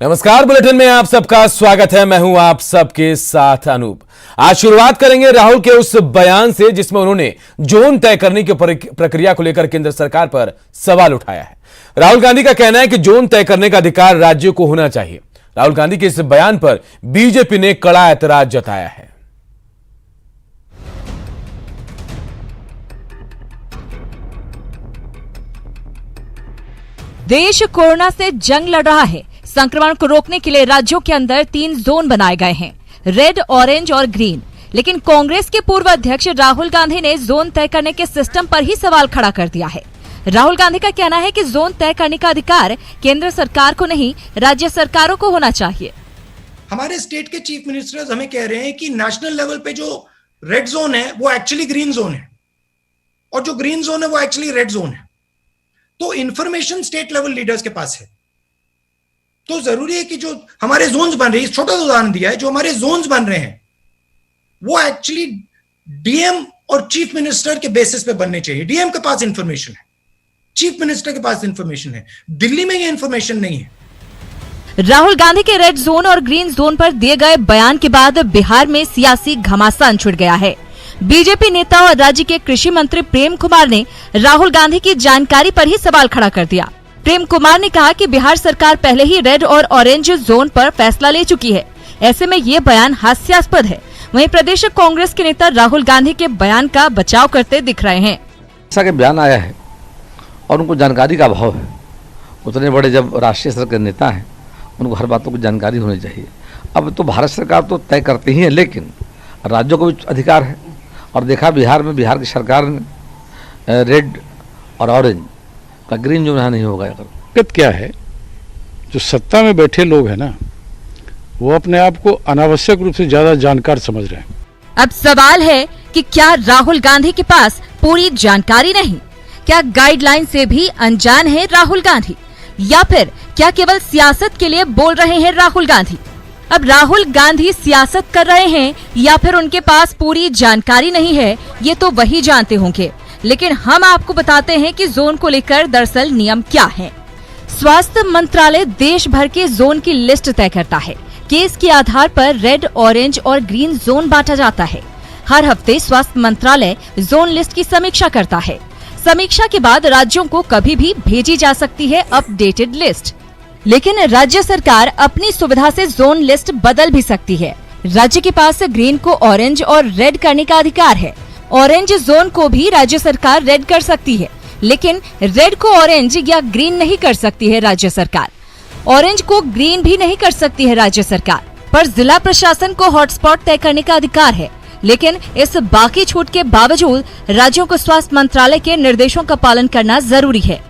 नमस्कार, बुलेटिन में आप सबका स्वागत है। मैं हूं आप सबके साथ अनूप। आज शुरुआत करेंगे राहुल के उस बयान से जिसमें उन्होंने जोन तय करने की प्रक्रिया को लेकर केंद्र सरकार पर सवाल उठाया है। राहुल गांधी का कहना है कि जोन तय करने का अधिकार राज्यों को होना चाहिए। राहुल गांधी के इस बयान पर बीजेपी ने कड़ा ऐतराज जताया है। देश कोरोना से जंग लड़ रहा है। संक्रमण को रोकने के लिए राज्यों के अंदर 3 जोन बनाए गए हैं, रेड, ऑरेंज और ग्रीन। लेकिन कांग्रेस के पूर्व अध्यक्ष राहुल गांधी ने जोन तय करने के सिस्टम पर ही सवाल खड़ा कर दिया है। राहुल गांधी का कहना है कि जोन तय करने का अधिकार केंद्र सरकार को नहीं, राज्य सरकारों को होना चाहिए। हमारे स्टेट के चीफ मिनिस्टर्स हमें कह रहे हैं कि नेशनल लेवल पे जो रेड जोन है वो एक्चुअली ग्रीन जोन है और जो ग्रीन जोन है वो एक्चुअली रेड जोन है। तो इंफॉर्मेशन स्टेट लेवल लीडर्स के पास है। तो जरूरी है कि जो हमारे जोन्स बन रहे हैं, छोटा सा उदाहरण दिया है, जो हमारे जोन्स बन रहे हैं वो एक्चुअली डीएम और चीफ मिनिस्टर के बेसिस पे बनने चाहिए। डीएम के पास इंफॉर्मेशन है, चीफ मिनिस्टर के पास इंफॉर्मेशन है, दिल्ली में ये इंफॉर्मेशन नहीं है। राहुल गांधी के रेड जोन और ग्रीन जोन पर दिए गए बयान के बाद बिहार में सियासी घमासान छिड़ गया है। बीजेपी नेता और राज्य के कृषि मंत्री प्रेम कुमार ने राहुल गांधी की जानकारी पर ही सवाल खड़ा कर दिया। प्रेम कुमार ने कहा कि बिहार सरकार पहले ही रेड और ऑरेंज जोन पर फैसला ले चुकी है। ऐसे में ये बयान हास्यास्पद है। वहीं प्रदेश कांग्रेस के नेता राहुल गांधी के बयान का बचाव करते दिख रहे हैं। ऐसा के बयान आया है और उनको जानकारी का अभाव है। उतने बड़े जब राष्ट्रीय स्तर के नेता हैं, उनको हर बातों की जानकारी होनी चाहिए। अब तो भारत सरकार तो तय करती ही है, लेकिन राज्यों को भी अधिकार है। और देखा बिहार में, बिहार की सरकार ने रेड और ऑरेंज का ग्रीन जोन यहाँ नहीं होगा। दिक्कत क्या है, जो सत्ता में बैठे लोग हैं ना, वो अपने आप को अनावश्यक रूप से ज्यादा जानकार समझ रहे हैं। अब सवाल है कि क्या राहुल गांधी के पास पूरी जानकारी नहीं? क्या गाइडलाइन से भी अनजान है राहुल गांधी, या फिर क्या केवल सियासत के लिए बोल रहे हैं राहुल गांधी? अब राहुल गांधी सियासत कर रहे हैं या फिर उनके पास पूरी जानकारी नहीं है, ये तो वही जानते होंगे। लेकिन हम आपको बताते हैं कि जोन को लेकर दरअसल नियम क्या है। स्वास्थ्य मंत्रालय देश भर के जोन की लिस्ट तय करता है। केस के आधार पर रेड, ऑरेंज और ग्रीन जोन बांटा जाता है। हर हफ्ते स्वास्थ्य मंत्रालय जोन लिस्ट की समीक्षा करता है। समीक्षा के बाद राज्यों को कभी भी भेजी जा सकती है अपडेटेड लिस्ट। लेकिन राज्य सरकार अपनी सुविधा से जोन लिस्ट बदल भी सकती है। राज्य के पास ग्रीन को ऑरेंज और रेड करने का अधिकार है। ऑरेंज जोन को भी राज्य सरकार रेड कर सकती है, लेकिन रेड को ऑरेंज या ग्रीन नहीं कर सकती है राज्य सरकार। ऑरेंज को ग्रीन भी नहीं कर सकती है राज्य सरकार। पर जिला प्रशासन को हॉटस्पॉट तय करने का अधिकार है। लेकिन इस बाकी छूट के बावजूद राज्यों को स्वास्थ्य मंत्रालय के निर्देशों का पालन करना जरूरी है।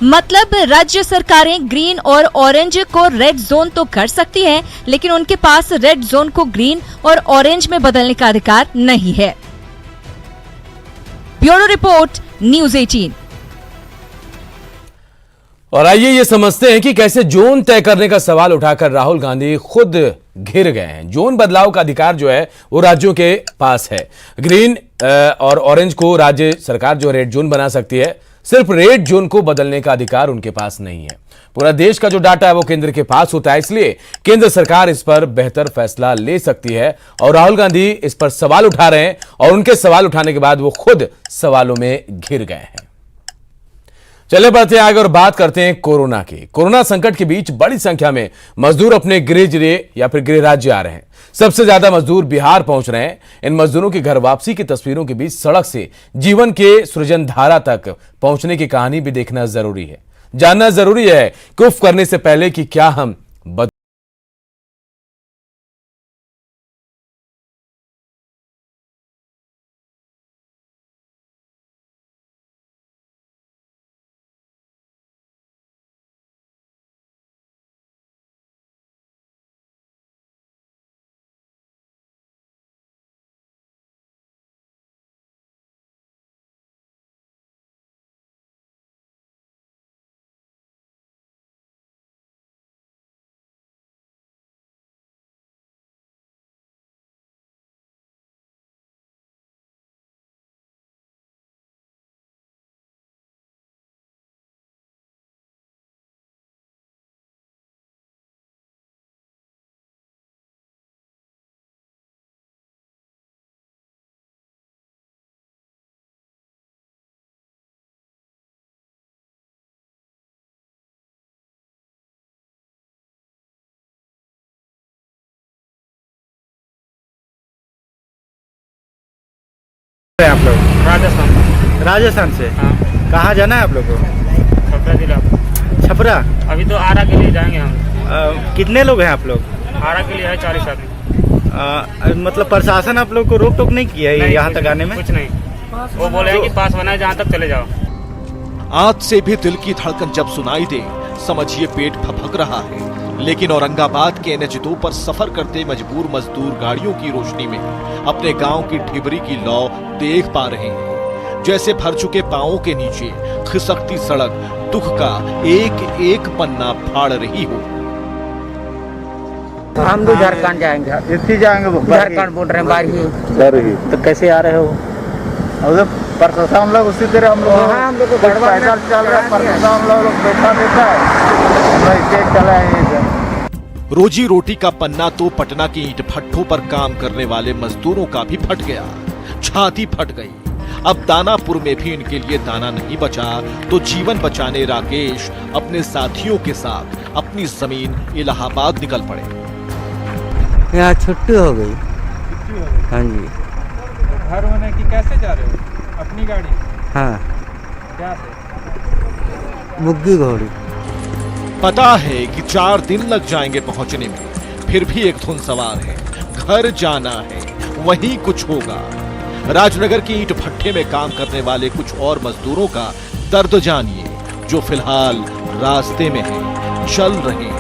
मतलब राज्य सरकारें ग्रीन और ऑरेंज को रेड जोन तो कर सकती हैं, लेकिन उनके पास रेड जोन को ग्रीन और ऑरेंज में बदलने का अधिकार नहीं है। Bureau report, news 18। और आइए ये समझते हैं कि कैसे जोन तय करने का सवाल उठाकर राहुल गांधी खुद घिर गए हैं। जोन बदलाव का अधिकार जो है वो राज्यों के पास है। ग्रीन और ऑरेंज को राज्य सरकार जो रेड जोन बना सकती है, सिर्फ रेड जोन को बदलने का अधिकार उनके पास नहीं है। पूरा देश का जो डाटा है वो केंद्र के पास होता है, इसलिए केंद्र सरकार इस पर बेहतर फैसला ले सकती है। और राहुल गांधी इस पर सवाल उठा रहे हैं और उनके सवाल उठाने के बाद वो खुद सवालों में घिर गए हैं। चले बढ़ते हैं आगे और बात करते हैं कोरोना की। कोरोना संकट के बीच बड़ी संख्या में मजदूर अपने गृह जिले या फिर गृह राज्य आ रहे हैं। सबसे ज्यादा मजदूर बिहार पहुंच रहे हैं। इन मजदूरों की घर वापसी की तस्वीरों के बीच सड़क से जीवन के सृजन धारा तक पहुंचने की कहानी भी देखना जरूरी है। जानना जरूरी है कि उफ करने से पहले कि क्या हम आप लोग राजस्थान। राजस्थान से? हाँ। कहाँ जाना है आप लोग को? छपरा जिला। छपरा? अभी तो आरा के लिए जाएंगे हम। कितने लोग हैं आप लोग? आरा के लिए है 40 आदमी। मतलब प्रशासन आप लोग को रोक टोक नहीं किया है यहाँ तक आने में? कुछ नहीं, वो बोले हैं कि पास बना है, जहाँ तक चले जाओ। आज से भी दिल की धड़कन जब सुनाई दे, समझिए पेट फपक रहा है। लेकिन औरंगाबाद के NH2 पर सफर करते मजबूर मजदूर गाड़ियों की रोशनी में अपने गांव की ढिबरी की लौ देख पा रहे हैं। जैसे भर चुके पांवों के नीचे खिसकती सड़क दुख का एक एक पन्ना फाड़ रही हो। हम तो झारखंड जाएंगे। इतनी जाएंगे? झारखंड बोल रहे हैं बारही। तो कैसे आ रहे हो? प्रशासन हम लोग उसी तरह हम लोग को पैसा चल रहा है, प्रशासन हम लोग पैसा देता है। रोजी रोटी का पन्ना तो पटना के ईंट भट्ठों पर काम करने वाले मजदूरों का भी फट गया, छाती फट गई। अब दानापुर में भी इनके लिए दाना नहीं बचा तो जीवन बचाने राकेश अपने साथियों के साथ अपनी जमीन इलाहाबाद निकल पड़े। यहाँ छुट्टी हो गई। हाँ जी। घर होने की कैसे जा रहे हो? अपनी गाड़ी? हाँ। क्या से? बुग्गी घोड़ी। पता है कि 4 दिन लग जाएंगे पहुंचने में, फिर भी एक धुन सवार है, घर जाना है, वहीं कुछ होगा। राजनगर की ईंट भट्ठे में काम करने वाले कुछ और मजदूरों का दर्द जानिए, जो फिलहाल रास्ते में हैं, चल रहे हैं।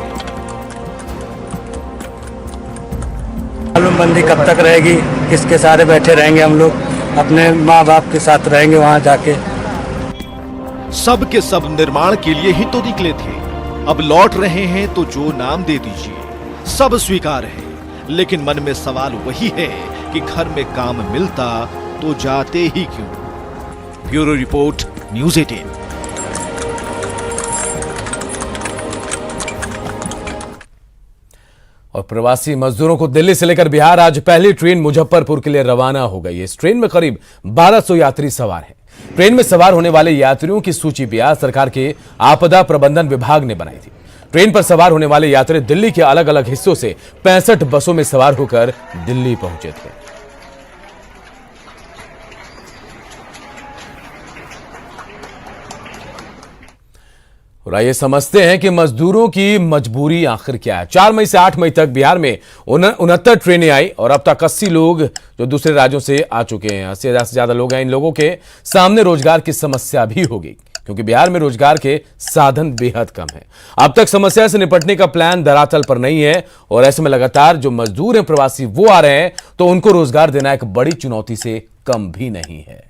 मालूमबंदी कब तक रहेगी? किसके सारे बैठे रहेंगे? हम लोग अपने माँ बाप के साथ रहेंगे वहाँ जाके। सब के सब निर्माण के लिए ही तो निकले थे, अब लौट रहे हैं तो जो नाम दे दीजिए, सब स्वीकार है। लेकिन मन में सवाल वही है कि घर में काम मिलता तो जाते ही क्यों? Bureau report, news 18। और प्रवासी मजदूरों को दिल्ली से लेकर बिहार आज पहली ट्रेन मुजफ्फरपुर के लिए रवाना हो गई है। इस ट्रेन में करीब 1200 यात्री सवार हैं। ट्रेन में सवार होने वाले यात्रियों की सूची बिहार सरकार के आपदा प्रबंधन विभाग ने बनाई थी। ट्रेन पर सवार होने वाले यात्री दिल्ली के अलग अलग हिस्सों से 65 बसों में सवार होकर दिल्ली पहुंचे थे। और आइए समझते हैं कि मजदूरों की मजबूरी आखिर क्या है। 4 मई से 8 मई तक बिहार में 69 ट्रेनें आई और अब तक 80 लोग जो दूसरे राज्यों से आ चुके हैं। 80,000 से ज्यादा लोग हैं। इन लोगों के सामने रोजगार की समस्या भी होगी, क्योंकि बिहार में रोजगार के साधन बेहद कम है। अब तक समस्या से निपटने का प्लान धरातल पर नहीं है और ऐसे में लगातार जो मजदूर हैं प्रवासी वो आ रहे हैं, तो उनको रोजगार देना एक बड़ी चुनौती से कम भी नहीं है।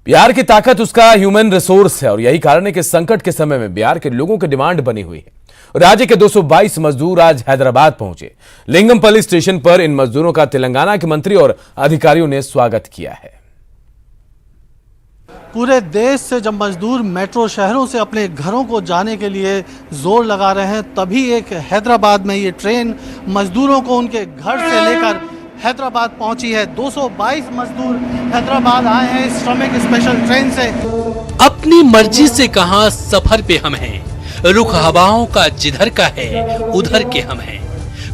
बिहार की ताकत उसका ह्यूमन रिसोर्स है और यही कारण है कि संकट के समय में बिहार के लोगों की डिमांड बनी हुई है। राज्य के 222 मजदूर आज हैदराबाद पहुंचे। लिंगमपल्ली स्टेशन पर इन मजदूरों का तेलंगाना के मंत्री और अधिकारियों ने स्वागत किया है। पूरे देश से जब मजदूर मेट्रो शहरों से अपने घरों को जाने के लिए जोर लगा रहे हैं, तभी एक हैदराबाद में ये ट्रेन मजदूरों को उनके घर से लेकर हैदराबाद पहुंची है। 222 मजदूर हैदराबाद आए हैं इस श्रमिक स्पेशल ट्रेन से। अपनी मर्जी से कहां सफर पे हम हैं, रुख हवाओं का जिधर का है उधर के हम हैं।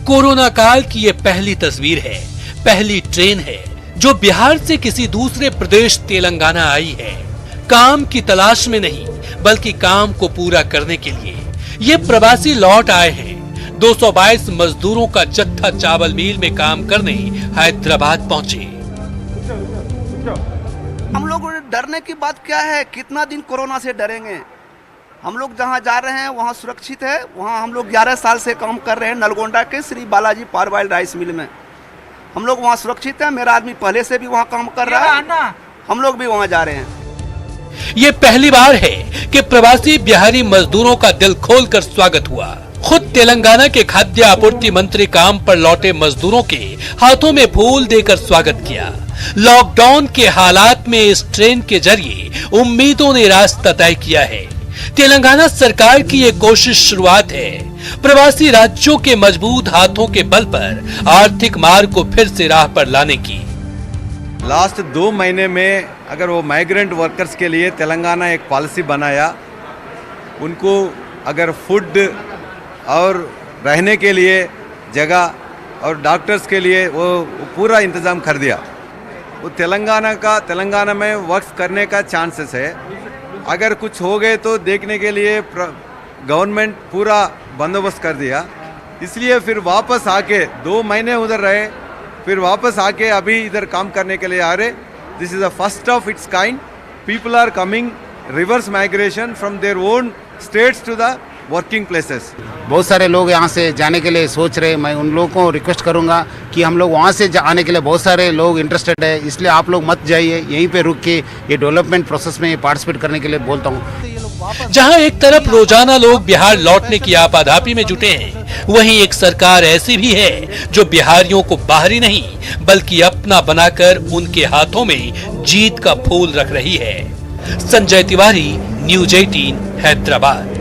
कोरोना काल की ये पहली तस्वीर है, पहली ट्रेन है जो बिहार से किसी दूसरे प्रदेश तेलंगाना आई है। काम की तलाश में नहीं, बल्कि काम को पूरा करने के लिए ये प्रवासी लौट आए हैं। 222 मजदूरों का जत्था चावल मिल में काम करने हैदराबाद पहुंचे। हम लोग डरने की बात क्या है? कितना दिन कोरोना से डरेंगे? हम लोग जहां जा रहे हैं वहां सुरक्षित है। वहां हम लोग 11 साल से काम कर रहे हैं नलगोंडा के श्री बालाजी पारवाइल राइस मिल में। हम लोग वहां सुरक्षित है। मेरा आदमी पहले से भी वहां काम कर रहा है, हम लोग भी वहां जा रहे हैं। ये पहली बार है कि प्रवासी बिहारी मजदूरों का दिल खोलकर स्वागत हुआ। खुद तेलंगाना के खाद्य आपूर्ति मंत्री काम पर लौटे मजदूरों के हाथों में फूल देकर स्वागत किया। लॉकडाउन के हालात में इस ट्रेन के जरिए उम्मीदों ने रास्ता तय किया है। तेलंगाना सरकार की ये कोशिश शुरुआत है, प्रवासी राज्यों के मजबूत हाथों के बल पर आर्थिक मार्ग को फिर से राह पर लाने की। लास्ट 2 महीने में अगर वो माइग्रेंट वर्कर्स के लिए तेलंगाना एक पॉलिसी बनाया, उनको अगर फूड और रहने के लिए जगह और डॉक्टर्स के लिए वो पूरा इंतजाम कर दिया। वो तेलंगाना में वर्क करने का चांसेस है। अगर कुछ हो गए तो देखने के लिए गवर्नमेंट पूरा बंदोबस्त कर दिया, इसलिए फिर वापस आके 2 महीने उधर रहे, फिर वापस आके अभी इधर काम करने के लिए आ रहे। This is the first of its kind. People are coming reverse migration from their own states to the working places. बहुत सारे लोग यहाँ से जाने के लिए सोच रहे हैं। मैं उन लोगों को रिक्वेस्ट करूँगा कि हम लोग वहाँ से आने के लिए बहुत सारे लोग इंटरेस्टेड है, इसलिए आप लोग मत जाइए, यहीं पे रुक के ये डेवलपमेंट प्रोसेस में पार्टिसिपेट करने के लिए बोलता हूँ। जहां एक तरफ रोजाना लोग बिहार लौटने की आपाधापी में जुटे हैं, वहीं एक सरकार ऐसी भी है जो बिहारियों को बाहरी नहीं बल्कि अपना बनाकर उनके हाथों में जीत का फूल रख रही है। संजय तिवारी, न्यूज 18, हैदराबाद।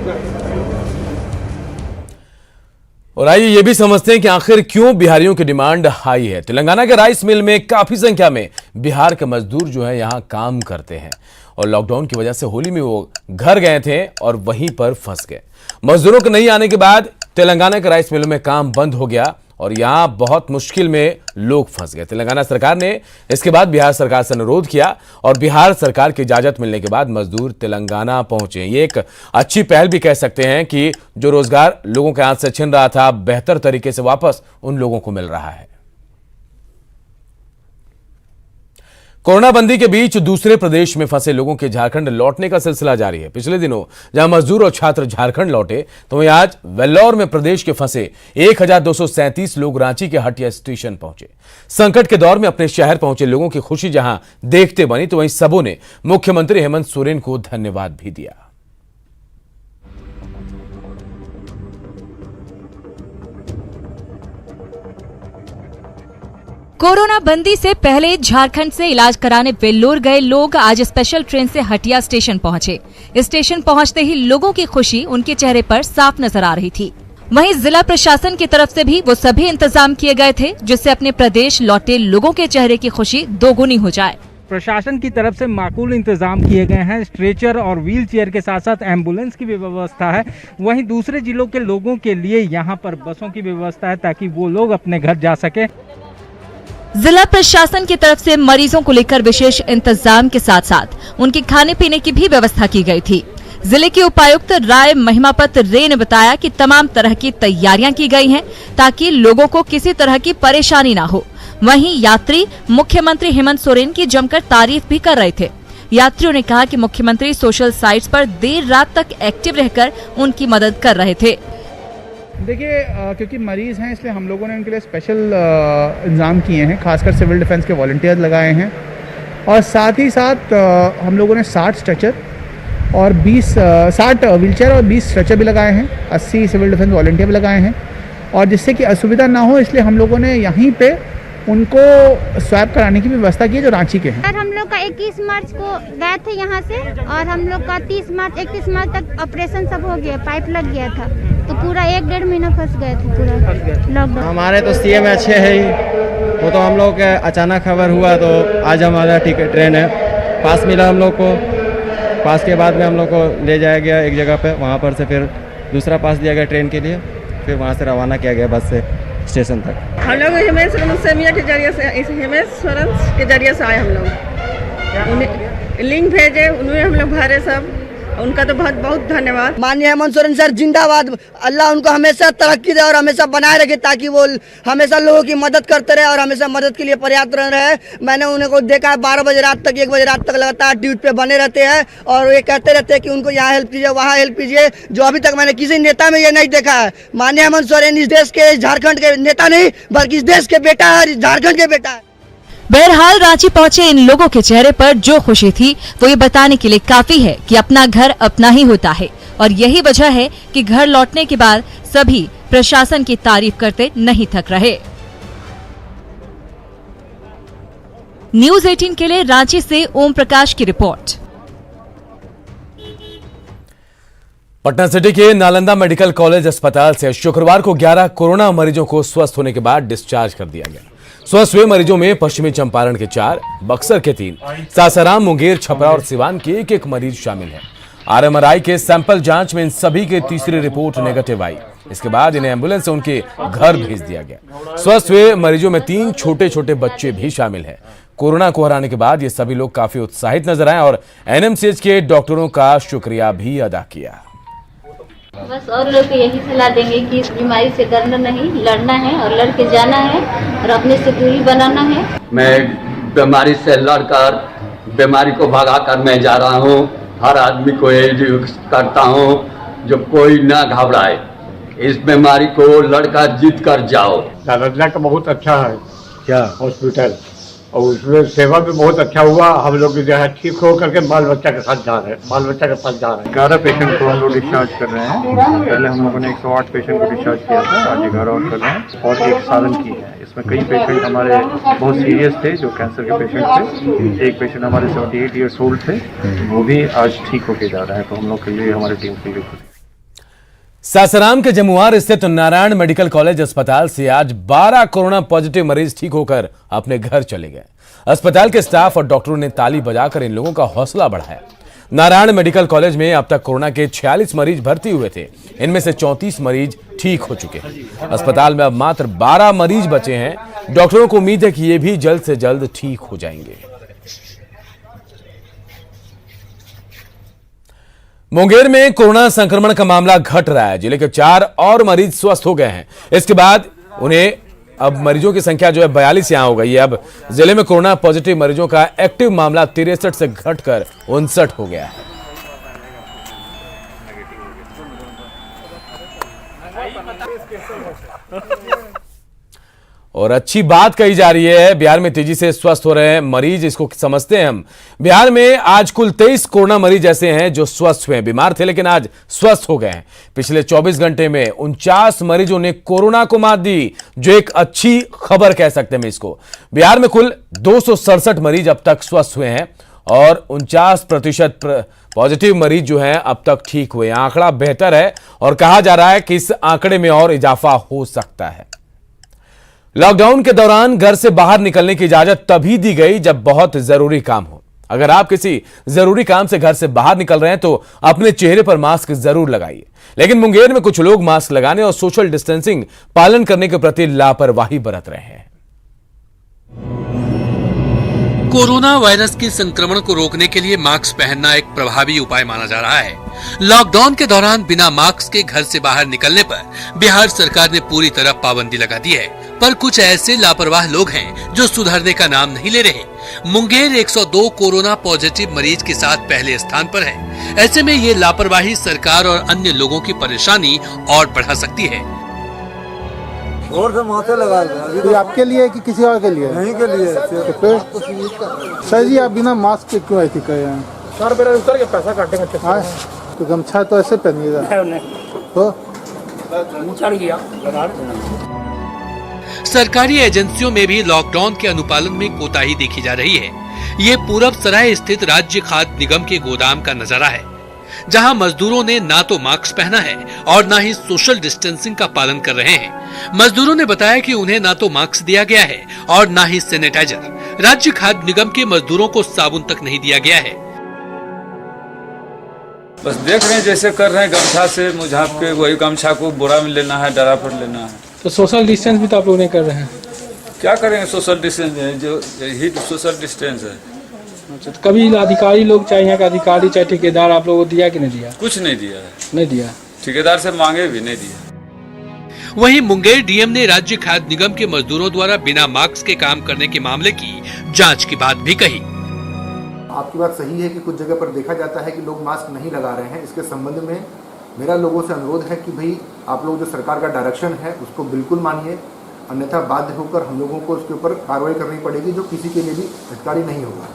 और आइए ये भी समझते हैं कि आखिर क्यों बिहारियों की डिमांड हाई है। तेलंगाना के राइस मिल में काफी संख्या में बिहार के मजदूर जो है यहां काम करते हैं और लॉकडाउन की वजह से होली में वो घर गए थे और वहीं पर फंस गए। मजदूरों के नहीं आने के बाद तेलंगाना के राइस मिलों में काम बंद हो गया और यहां बहुत मुश्किल में लोग फंस गए। तेलंगाना सरकार ने इसके बाद बिहार सरकार से अनुरोध किया और बिहार सरकार की इजाजत मिलने के बाद मजदूर तेलंगाना पहुंचे। ये एक अच्छी पहल भी कह सकते हैं कि जो रोजगार लोगों के हाथ से छिन रहा था बेहतर तरीके से वापस उन लोगों को मिल रहा है। कोरोना बंदी के बीच दूसरे प्रदेश में फंसे लोगों के झारखंड लौटने का सिलसिला जारी है। पिछले दिनों जहां मजदूर और छात्र झारखंड लौटे तो वहीं आज वेल्लौर में प्रदेश के फंसे 1237 लोग रांची के हटिया स्टेशन पहुंचे। संकट के दौर में अपने शहर पहुंचे लोगों की खुशी जहां देखते बनी तो वहीं सबों ने मुख्यमंत्री हेमंत सोरेन को धन्यवाद भी दिया। कोरोना बंदी से पहले झारखंड से इलाज कराने वेल्लोर गए लोग आज स्पेशल ट्रेन से हटिया स्टेशन पहुंचे। स्टेशन पहुंचते ही लोगों की खुशी उनके चेहरे पर साफ नजर आ रही थी। वहीं जिला प्रशासन की तरफ से भी वो सभी इंतजाम किए गए थे जिससे अपने प्रदेश लौटे लोगों के चेहरे की खुशी दोगुनी हो जाए। प्रशासन की तरफ से माकूल इंतजाम किए गए हैं। स्ट्रेचर और व्हील चेयर के साथ साथ एम्बुलेंस की भी व्यवस्था है। वहीं दूसरे जिलों के लोगों के लिए यहाँ पर बसों की व्यवस्था है ताकि वो लोग अपने घर जा सके। जिला प्रशासन की तरफ से मरीजों को लेकर विशेष इंतजाम के साथ साथ उनके खाने पीने की भी व्यवस्था की गई थी। जिले के उपायुक्त राय महिमापत रे ने बताया कि तमाम तरह की तैयारियां की गई हैं ताकि लोगों को किसी तरह की परेशानी न हो। वहीं यात्री मुख्यमंत्री हेमंत सोरेन की जमकर तारीफ भी कर रहे थे। यात्रियों ने कहा कि मुख्यमंत्री सोशल साइट्स पर देर रात तक एक्टिव रहकर उनकी मदद कर रहे थे। देखिए, क्योंकि मरीज़ हैं इसलिए हम लोगों ने उनके लिए स्पेशल इंतज़ाम किए हैं, खासकर सिविल डिफेंस के वॉलंटियर्स लगाए हैं और साथ ही साथ हम लोगों ने 60 स्ट्रेचर और 60 व्हीलचेयर और 20 स्ट्रेचर भी लगाए हैं, 80 सिविल डिफेंस वॉलंटियर भी लगाए हैं और जिससे कि असुविधा ना हो इसलिए हम लोगों ने यहीं पे उनको स्वैप कराने की व्यवस्था की है जो रांची के हैं। सर, हम लोग का 21 मार्च को गए थे यहाँ से और हम लोग का 31 मार्च तक ऑपरेशन सब हो गया, पाइप लग गया था तो पूरा 1-1.5 महीना फंस गए थे पूरा लॉकडाउन। हमारे तो सीएम अच्छे है ही, वो तो हम लोग के अचानक खबर हुआ तो आज हमारा टिकट ट्रेन है, पास मिला हम लोग को। पास के बाद में हम लोग को ले जाया गया एक जगह पे, वहाँ पर से फिर दूसरा पास दिया गया ट्रेन के लिए, फिर वहाँ से रवाना किया गया बस से स्टेशन तक। हम लोग हेमंत सोरेन के जरिए से आए। हम लोग उन्हें लिंक भेजे, उन्हें हम लोग भरे सब, उनका तो बहुत बहुत धन्यवाद। माननीय हेमंत सोरेन सर जिंदाबाद। अल्लाह उनको हमेशा तरक्की दे और हमेशा बनाए रखे ताकि वो हमेशा लोगों की मदद करते रहे और हमेशा मदद के लिए पर्याप्त रहे। मैंने उन्हें को देखा है 12 बजे रात तक 1 बजे रात तक लगातार ड्यूटी पे बने रहते हैं और ये कहते रहते हैं कि उनको यहाँ हेल्प कीजिए वहाँ हेल्प कीजिए, जो अभी तक मैंने किसी नेता में ये नहीं देखा है। माननीय हेमंत सोरेन इस देश के, झारखंड के नेता नहीं बल्कि इस देश के बेटा है, झारखंड के बेटा है। बहरहाल रांची पहुंचे इन लोगों के चेहरे पर जो खुशी थी वो ये बताने के लिए काफी है कि अपना घर अपना ही होता है और यही वजह है कि घर लौटने के बाद सभी प्रशासन की तारीफ करते नहीं थक रहे। न्यूज 18 के लिए रांची से ओम प्रकाश की रिपोर्ट। पटना सिटी के नालंदा मेडिकल कॉलेज अस्पताल से शुक्रवार को 11 कोरोना मरीजों को स्वस्थ होने के बाद डिस्चार्ज कर दिया गया। स्वस्थ हुए मरीजों में पश्चिमी चंपारण के 4, बक्सर के 3, सासाराम, मुंगेर, छपरा और सिवान के 1-1 मरीज शामिल हैं। आरएमआरआई के सैंपल जांच में इन सभी की तीसरी रिपोर्ट नेगेटिव आई। इसके बाद इन्हें एम्बुलेंस से उनके घर भेज दिया गया। स्वस्थ हुए मरीजों में 3 छोटे छोटे बच्चे भी शामिल हैं। कोरोना को हराने के बाद ये सभी लोग काफी उत्साहित नजर आए और एनएमसीएच के डॉक्टरों का शुक्रिया भी अदा किया। बस और लोग को यही सलाह देंगे कि इस बीमारी से डरना नहीं, लड़ना है और लड़ के जाना है और अपने से दूरी बनाना है। मैं बीमारी से लड़कर बीमारी को भगाकर मैं जा रहा हूँ। हर आदमी को ये करता हूँ जो कोई ना घबराए, इस बीमारी को लड़कर जीत कर जाओ। नालंदा का बहुत अच्छा है क्या हॉस्पिटल, और उसमें सेवा भी बहुत अच्छा हुआ। हम लोग जो है ठीक हो करके बाल बच्चा के साथ जा रहे हैं, 11 पेशेंट को हम लोग डिस्चार्ज कर रहे हैं। पहले हम लोगों ने 108 पेशेंट को डिस्चार्ज किया था, आज 11 और कर रहे हैं और एक साधन की है। इसमें कई पेशेंट हमारे बहुत सीरियस थे जो कैंसर के पेशेंट थे। एक पेशेंट हमारे 78 ईयर्स ओल्ड थे, वो भी आज ठीक होके जा रहे हैं। तो हम लोग के लिए, हमारी टीम के लिए सासाराम के जमुआर स्थित नारायण मेडिकल कॉलेज अस्पताल से आज 12 कोरोना पॉजिटिव मरीज ठीक होकर अपने घर चले गए। अस्पताल के स्टाफ और डॉक्टरों ने ताली बजाकर इन लोगों का हौसला बढ़ाया। नारायण मेडिकल कॉलेज में अब तक कोरोना के 46 मरीज भर्ती हुए थे, इनमें से 34 मरीज ठीक हो चुके हैं। अस्पताल में अब मात्र 12 मरीज बचे हैं। डॉक्टरों को उम्मीद है कि ये भी जल्द से जल्द ठीक हो जाएंगे। मुंगेर में कोरोना संक्रमण का मामला घट रहा है। जिले के 4 और मरीज स्वस्थ हो गए हैं। इसके बाद उन्हें अब मरीजों की संख्या जो है 42 यहां हो गई है। अब जिले में कोरोना पॉजिटिव मरीजों का एक्टिव मामला 63 से घटकर 59 हो गया है। और अच्छी बात कही जा रही है, बिहार में तेजी से स्वस्थ हो रहे हैं मरीज। इसको समझते हैं हम। बिहार में आज कुल 23 कोरोना मरीज ऐसे हैं जो स्वस्थ हुए हैं। बीमार थे लेकिन आज स्वस्थ हो गए हैं। पिछले 24 घंटे में 49 मरीजों ने कोरोना को मात दी, जो एक अच्छी खबर कह सकते हैं इसको। बिहार में कुल 267 मरीज अब तक स्वस्थ हुए हैं और 49% पॉजिटिव मरीज जो हैं अब तक ठीक हुए। आंकड़ा बेहतर है और कहा जा रहा है कि इस आंकड़े में और इजाफा हो सकता है। लॉकडाउन के दौरान घर से बाहर निकलने की इजाजत तभी दी गई जब बहुत जरूरी काम हो। अगर आप किसी जरूरी काम से घर से बाहर निकल रहे हैं तो अपने चेहरे पर मास्क जरूर लगाइए। लेकिन मुंगेर में कुछ लोग मास्क लगाने और सोशल डिस्टेंसिंग पालन करने के प्रति लापरवाही बरत रहे हैं। कोरोना वायरस के संक्रमण को रोकने के लिए मास्क पहनना एक प्रभावी उपाय माना जा रहा है। लॉकडाउन के दौरान बिना मास्क के घर से बाहर निकलने पर बिहार सरकार ने पूरी तरह पाबंदी लगा दी है, पर कुछ ऐसे लापरवाह लोग हैं जो सुधरने का नाम नहीं ले रहे। मुंगेर 102 कोरोना पॉजिटिव मरीज के साथ पहले स्थान पर है। ऐसे में ये लापरवाही सरकार और अन्य लोगों की परेशानी और बढ़ा सकती है। और से माथे लगा दो। ये आपके लिए कि किसी और के लिए? नहीं के लिए। सर जी, आप बिना मास्क के क्यों ऐसे कहे हैं? सर मेरा उतर के पैसा काटेंगे तो गमछा तो ऐसे पहनिएगा तो चढ़ गया। सरकारी एजेंसियों में भी लॉकडाउन के अनुपालन में कोताही देखी जा रही है। ये पूरब सराय स्थित राज्य खाद्य निगम के गोदाम का नजारा है, जहां मजदूरों ने ना तो मास्क पहना है और ना ही सोशल डिस्टेंसिंग का पालन कर रहे हैं। मजदूरों ने बताया कि उन्हें ना तो मास्क दिया गया है और ना ही सैनिटाइजर। राज्य खाद्य निगम के मजदूरों को साबुन तक नहीं दिया गया है। बस देख रहे हैं जैसे कर रहे हैं, गमछा से मुझाप के वही गमछा को बोरा में लेना है, डरा पर लेना है। तो सोशल डिस्टेंस भी तो आप लोग नहीं कर रहे हैं। क्या करेंगे? सोशल डिस्टेंस जो ही सोशल डिस्टेंस है। अच्छा, तो कभी अधिकारी लोग चाहे यहाँ का अधिकारी चाहे ठेकेदार आप लोगों को दिया कि नहीं दिया? कुछ नहीं दिया है। नहीं दिया। ठेकेदार से मांगे भी नहीं दिया। वहीं मुंगेर डीएम ने राज्य खाद्य निगम के मजदूरों द्वारा बिना मास्क के काम करने के मामले की जांच की बात भी कही। आपकी बात सही है कि कुछ जगह पर देखा जाता है कि लोग मास्क नहीं लगा रहे हैं। इसके संबंध में मेरा लोगों से अनुरोध है कि भाई आप लोग जो सरकार का डायरेक्शन है उसको बिल्कुल मानिए, अन्यथा बाध्य होकर हम लोगों को उसके ऊपर कार्रवाई करनी पड़ेगी, जो किसी के लिए भी हितकारी नहीं होगा।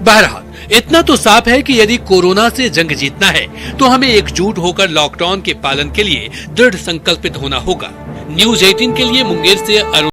बहरहाल इतना तो साफ है कि यदि कोरोना से जंग जीतना है तो हमें एकजुट होकर लॉकडाउन के पालन के लिए दृढ़ संकल्पित होना होगा। न्यूज़ 18 के लिए मुंगेर से अरुण